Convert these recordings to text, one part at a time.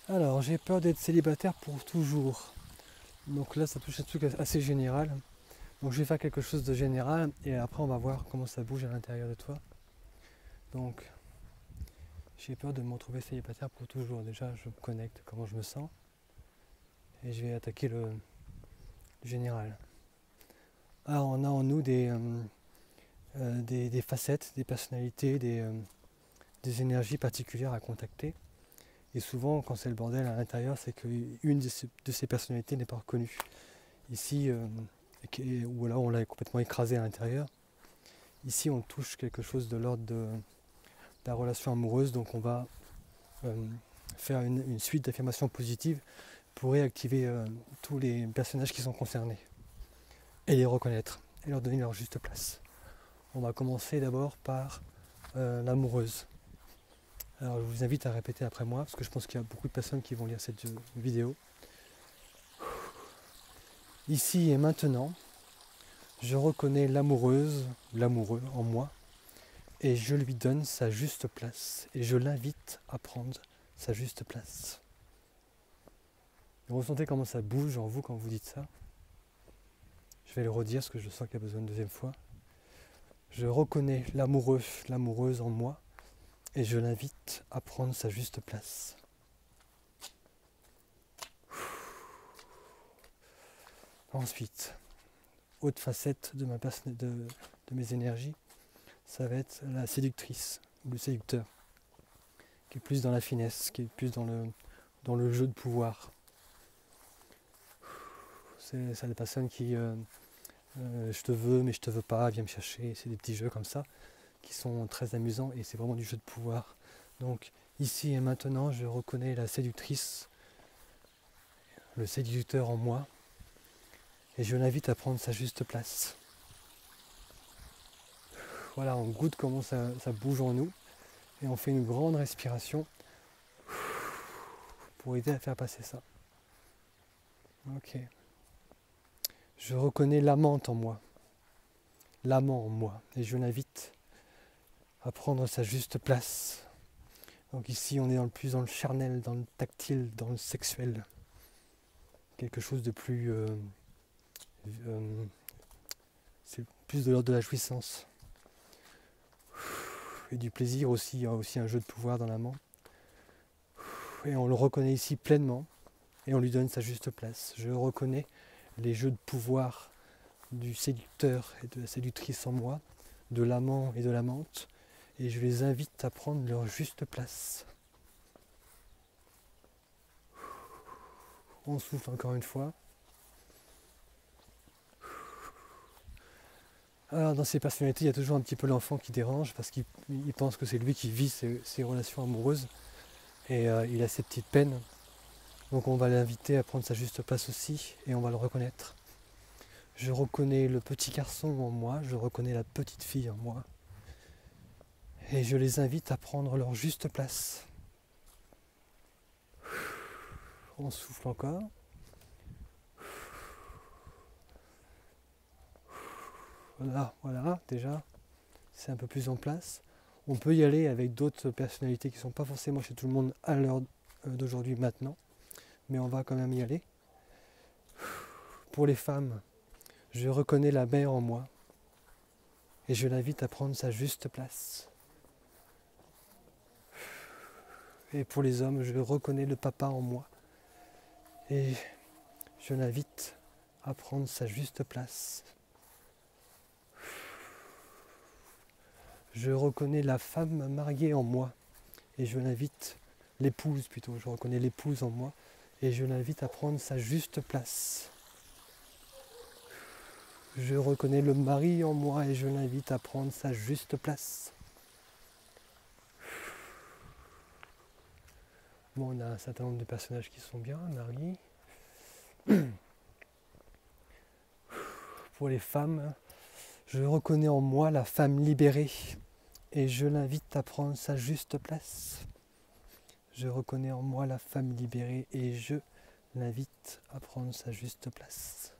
Alors, j'ai peur d'être célibataire pour toujours. Donc là, ça touche un truc assez général. Donc je vais faire quelque chose de général et après on va voir comment ça bouge à l'intérieur de toi. Donc, j'ai peur de me retrouver célibataire pour toujours. Déjà, je me connecte comment je me sens et je vais attaquer le général. Alors, on a en nous des facettes, des personnalités, des énergies particulières à contacter. Et souvent, quand c'est le bordel à l'intérieur, c'est qu'une de ces personnalités n'est pas reconnue. Ici, ou alors on l'a complètement écrasé à l'intérieur. Ici, on touche quelque chose de l'ordre de la relation amoureuse, donc on va euh, faire une suite d'affirmations positives pour réactiver tous les personnages qui sont concernés et les reconnaître et leur donner leur juste place. On va commencer d'abord par l'amoureuse. Alors je vous invite à répéter après moi parce que je pense qu'il y a beaucoup de personnes qui vont lire cette vidéo. Ici et maintenant, je reconnais l'amoureuse, l'amoureux en moi et je lui donne sa juste place et je l'invite à prendre sa juste place. Vous ressentez comment ça bouge en vous quand vous dites ça? Je vais le redire parce que je sens qu'il y a besoin une deuxième fois. Je reconnais l'amoureux, l'amoureuse en moi et je l'invite à prendre sa juste place. Ensuite, autre facette de mes énergies, ça va être la séductrice ou le séducteur, qui est plus dans la finesse, qui est plus dans le jeu de pouvoir. C'est des personnes qui je te veux mais je te veux pas, viens me chercher, c'est des petits jeux comme ça qui sont très amusants et c'est vraiment du jeu de pouvoir. Donc ici et maintenant, je reconnais la séductrice, le séducteur en moi et je l'invite à prendre sa juste place. Voilà, on goûte comment ça bouge en nous et on fait une grande respiration pour aider à faire passer ça. Ok. Je reconnais l'amante en moi, l'amant en moi et je l'invite à prendre sa juste place. Donc ici, on est plus dans le charnel, dans le tactile, dans le sexuel. Quelque chose de plus... c'est plus de l'ordre de la jouissance. Et du plaisir aussi, il y a aussi un jeu de pouvoir dans l'amant. Et on le reconnaît ici pleinement et on lui donne sa juste place. Je reconnais les jeux de pouvoir du séducteur et de la séductrice en moi, de l'amant et de l'amante, et je les invite à prendre leur juste place. On souffle encore une fois. Alors dans ces personnalités, il y a toujours un petit peu l'enfant qui dérange parce qu'il pense que c'est lui qui vit ses relations amoureuses et il a ses petites peines. Donc on va l'inviter à prendre sa juste place aussi et on va le reconnaître. Je reconnais le petit garçon en moi, je reconnais la petite fille en moi et je les invite à prendre leur juste place. On souffle encore. Voilà, déjà, c'est un peu plus en place. On peut y aller avec d'autres personnalités qui ne sont pas forcément chez tout le monde à l'heure d'aujourd'hui maintenant, mais on va quand même y aller. Pour les femmes, je reconnais la mère en moi et je l'invite à prendre sa juste place. Et pour les hommes, je reconnais le papa en moi et je l'invite à prendre sa juste place. Je reconnais la femme mariée en moi et je l'invite, l'épouse plutôt, je reconnais l'épouse en moi et je l'invite à prendre sa juste place. Je reconnais le mari en moi et je l'invite à prendre sa juste place. Bon, on a un certain nombre de personnages qui sont bien, Marie. Pour les femmes, je reconnais en moi la femme libérée et je l'invite à prendre sa juste place. Je reconnais en moi la femme libérée et je l'invite à prendre sa juste place.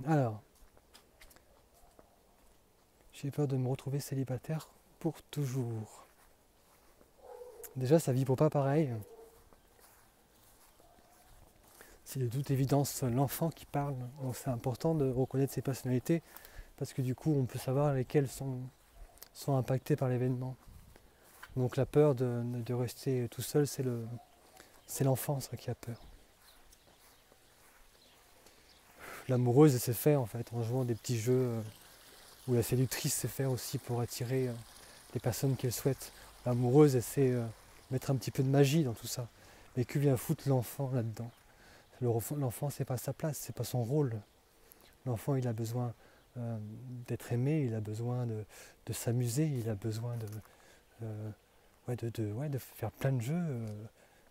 Alors, j'ai peur de me retrouver célibataire pour toujours. Déjà, ça vibre pas pareil. C'est de toute évidence l'enfant qui parle, donc c'est important de reconnaître ses personnalités, parce que du coup, on peut savoir lesquelles sont impactées par l'événement. Donc la peur de rester tout seul, c'est l'enfance qui a peur. L'amoureuse, elle sait faire en fait, en jouant des petits jeux où la séductrice sait faire aussi pour attirer les personnes qu'elle souhaite. L'amoureuse, elle sait mettre un petit peu de magie dans tout ça. Mais que vient foutre l'enfant là-dedans? L'enfant, c'est pas sa place, c'est pas son rôle. L'enfant, il a besoin d'être aimé, il a besoin de s'amuser, il a besoin de faire plein de jeux,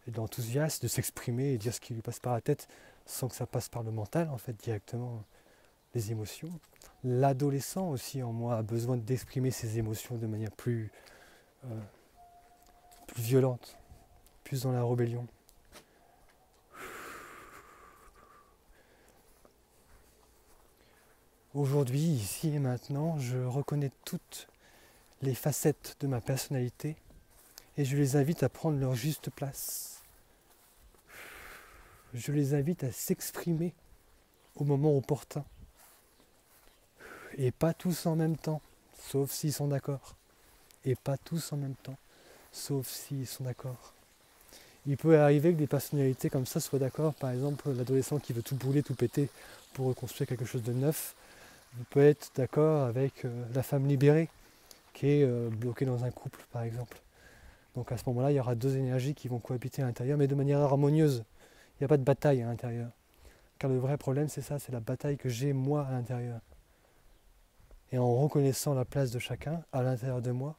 et de l'enthousiasme, de s'exprimer et dire ce qui lui passe par la tête sans que ça passe par le mental, en fait, directement, les émotions. L'adolescent aussi, en moi, a besoin d'exprimer ses émotions de manière plus violente, plus dans la rébellion. Aujourd'hui, ici et maintenant, je reconnais toutes les facettes de ma personnalité et je les invite à prendre leur juste place. Je les invite à s'exprimer au moment opportun. Et pas tous en même temps, sauf s'ils sont d'accord. Et pas tous en même temps, sauf s'ils sont d'accord. Il peut arriver que des personnalités comme ça soient d'accord. Par exemple, l'adolescent qui veut tout brûler, tout péter pour reconstruire quelque chose de neuf, peut être d'accord avec la femme libérée qui est bloquée dans un couple, par exemple. Donc à ce moment-là, il y aura deux énergies qui vont cohabiter à l'intérieur, mais de manière harmonieuse. Il n'y a pas de bataille à l'intérieur. Car le vrai problème, c'est ça, c'est la bataille que j'ai moi à l'intérieur. Et en reconnaissant la place de chacun à l'intérieur de moi,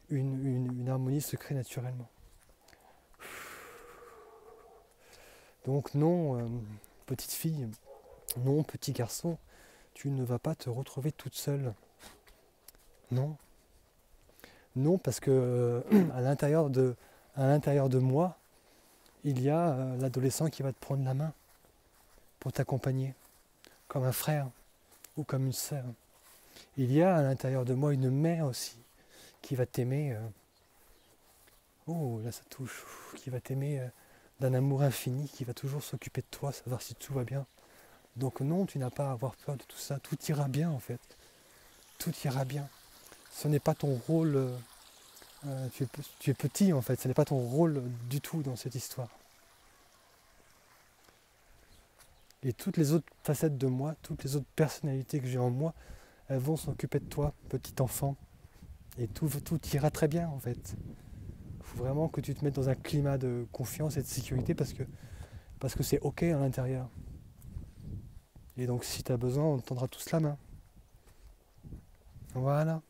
une harmonie se crée naturellement. Donc non, petite fille, non, petit garçon, tu ne vas pas te retrouver toute seule. Non. Non, parce que à l'intérieur de moi, il y a l'adolescent qui va te prendre la main pour t'accompagner, comme un frère ou comme une sœur. Il y a à l'intérieur de moi une mère aussi qui va t'aimer, oh là ça touche, qui va t'aimer d'un amour infini, qui va toujours s'occuper de toi, savoir si tout va bien. Donc non, tu n'as pas à avoir peur de tout ça, tout ira bien en fait, tout ira bien. Ce n'est pas ton rôle, tu es petit en fait, ce n'est pas ton rôle du tout dans cette histoire. Et toutes les autres facettes de moi, toutes les autres personnalités que j'ai en moi, elles vont s'occuper de toi, petit enfant. Et tout ira très bien en fait. Il faut vraiment que tu te mettes dans un climat de confiance et de sécurité parce que c'est ok à l'intérieur. Et donc si tu as besoin, on te tendra tous la main. Voilà.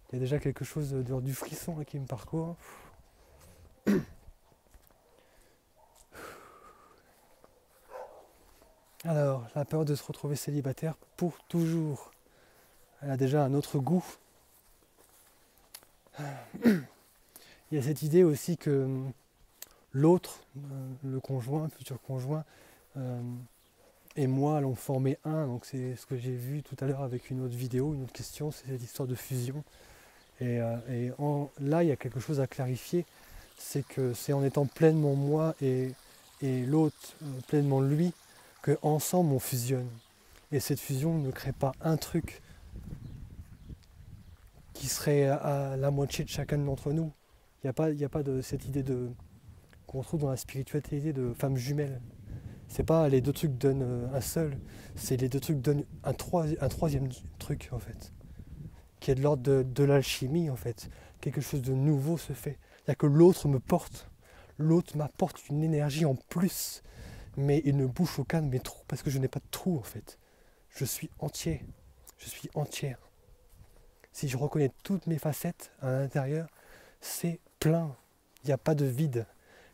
Il y a déjà quelque chose du frisson là, qui me parcourt. Alors, la peur de se retrouver célibataire pour toujours. Elle a déjà un autre goût. Il y a cette idée aussi que l'autre, le conjoint, le futur conjoint, et moi allons former un. Donc c'est ce que j'ai vu tout à l'heure avec une autre vidéo, une autre question, c'est cette histoire de fusion. Là, il y a quelque chose à clarifier, c'est que c'est en étant pleinement moi et l'autre pleinement lui, qu'ensemble on fusionne. Et cette fusion ne crée pas un truc qui serait à la moitié de chacun d'entre nous. Il n'y a pas de cette idée qu'on trouve dans la spiritualité de femme jumelle. C'est pas les deux trucs donnent un seul, c'est les deux trucs donnent un troisième truc en fait, qui est de l'ordre de l'alchimie en fait. Quelque chose de nouveau se fait. C'est-à-dire que l'autre me porte, l'autre m'apporte une énergie en plus, mais il ne bouche aucun de mes trous parce que je n'ai pas de trous en fait. Je suis entier, je suis entière. Si je reconnais toutes mes facettes à l'intérieur, c'est plein. Il n'y a pas de vide.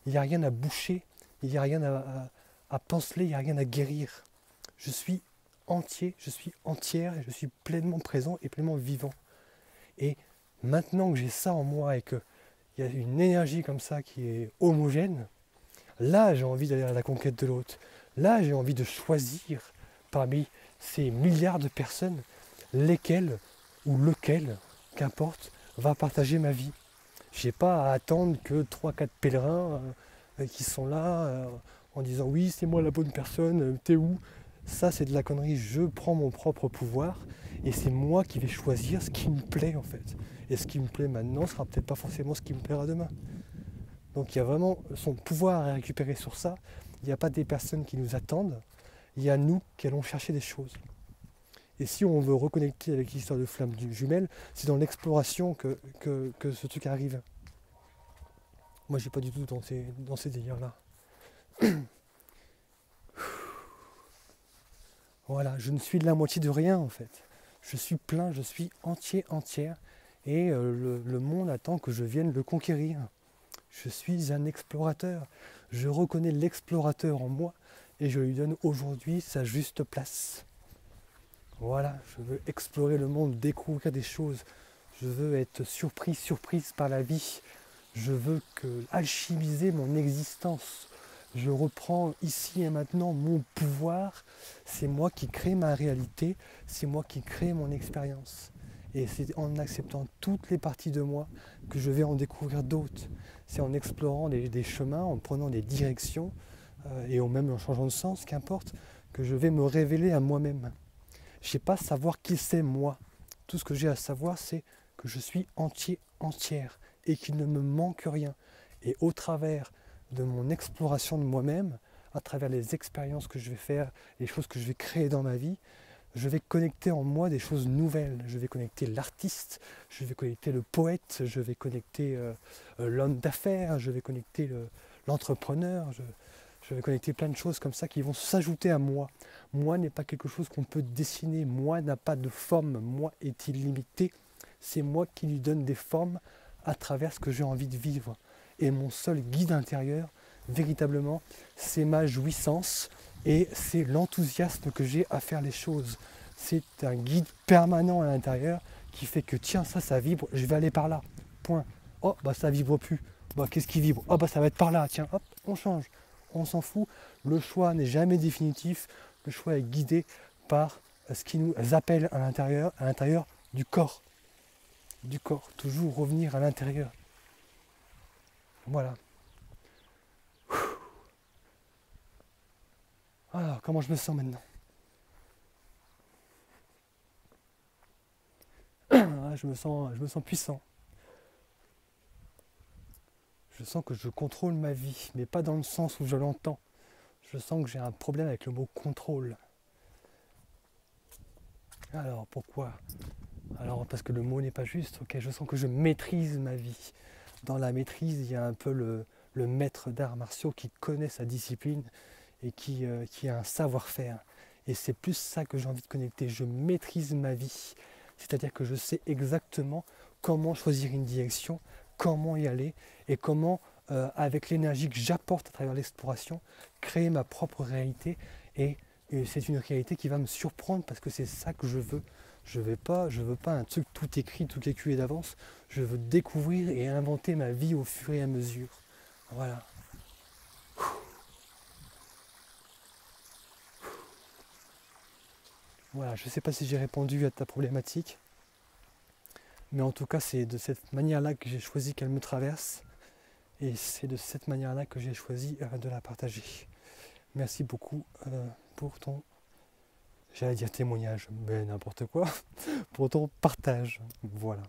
Il n'y a rien à boucher. Il n'y a rien à panseler. Il n'y a rien à guérir. Je suis entier, je suis entière et je suis pleinement présent et pleinement vivant. Et maintenant que j'ai ça en moi et qu'il y a une énergie comme ça qui est homogène, là j'ai envie d'aller à la conquête de l'autre. Là j'ai envie de choisir parmi ces milliards de personnes lesquelles ou lequel qu'importe, va partager ma vie. Je n'ai pas à attendre que 3-4 pèlerins qui sont là en disant oui c'est moi la bonne personne, t'es où? Ça c'est de la connerie, je prends mon propre pouvoir et c'est moi qui vais choisir ce qui me plaît en fait. Et ce qui me plaît maintenant sera peut-être pas forcément ce qui me plaira demain. Donc il y a vraiment son pouvoir à récupérer sur ça. Il n'y a pas des personnes qui nous attendent, il y a nous qui allons chercher des choses. Et si on veut reconnecter avec l'histoire de flamme jumelle, c'est dans l'exploration que ce truc arrive. Moi, j'ai pas du tout dans ces délires-là. Voilà, je ne suis de la moitié de rien en fait. Je suis plein, je suis entier, entière. Et le monde attend que je vienne le conquérir. Je suis un explorateur. Je reconnais l'explorateur en moi et je lui donne aujourd'hui sa juste place. Voilà, je veux explorer le monde, découvrir des choses. Je veux être surprise par la vie. Je veux alchimiser mon existence. Je reprends ici et maintenant mon pouvoir. C'est moi qui crée ma réalité. C'est moi qui crée mon expérience. Et c'est en acceptant toutes les parties de moi que je vais en découvrir d'autres. C'est en explorant des chemins, en prenant des directions, et même en changeant de sens, qu'importe, que je vais me révéler à moi-même. Je ne sais pas savoir qui c'est moi. Tout ce que j'ai à savoir, c'est que je suis entier, entière, et qu'il ne me manque rien. Et au travers de mon exploration de moi-même, à travers les expériences que je vais faire, les choses que je vais créer dans ma vie, je vais connecter en moi des choses nouvelles. Je vais connecter l'artiste, je vais connecter le poète, je vais connecter l'homme d'affaires, je vais connecter l'entrepreneur, je vais connecter plein de choses comme ça qui vont s'ajouter à moi. Moi n'est pas quelque chose qu'on peut dessiner, moi n'a pas de forme, moi est illimité. C'est moi qui lui donne des formes à travers ce que j'ai envie de vivre. Et mon seul guide intérieur, véritablement, c'est ma jouissance et c'est l'enthousiasme que j'ai à faire les choses. C'est un guide permanent à l'intérieur qui fait que tiens, ça vibre, je vais aller par là. Point. Oh, bah ça vibre plus. Bah qu'est-ce qui vibre? Oh, bah ça va être par là. Tiens, hop, on change. On s'en fout. Le choix n'est jamais définitif. Le choix est guidé par ce qui nous appelle à l'intérieur du corps. Du corps. Toujours revenir à l'intérieur. Voilà. Alors, comment je me sens maintenant? Je me sens puissant. Je sens que je contrôle ma vie, mais pas dans le sens où je l'entends. Je sens que j'ai un problème avec le mot contrôle. Alors, pourquoi? Alors, parce que le mot n'est pas juste. Ok, je sens que je maîtrise ma vie. Dans la maîtrise, il y a un peu le maître d'arts martiaux qui connaît sa discipline et qui a un savoir-faire. Et c'est plus ça que j'ai envie de connecter. Je maîtrise ma vie. C'est-à-dire que je sais exactement comment choisir une direction, comment y aller et comment, avec l'énergie que j'apporte à travers l'exploration, créer ma propre réalité. Et c'est une réalité qui va me surprendre parce que c'est ça que je veux. Je veux pas un truc tout écrit, tout calculé d'avance. Je veux découvrir et inventer ma vie au fur et à mesure. Voilà. Voilà, je ne sais pas si j'ai répondu à ta problématique, mais en tout cas, c'est de cette manière-là que j'ai choisi qu'elle me traverse, et c'est de cette manière-là que j'ai choisi de la partager. Merci beaucoup pour ton, j'allais dire témoignage, mais n'importe quoi, pour ton partage. Voilà.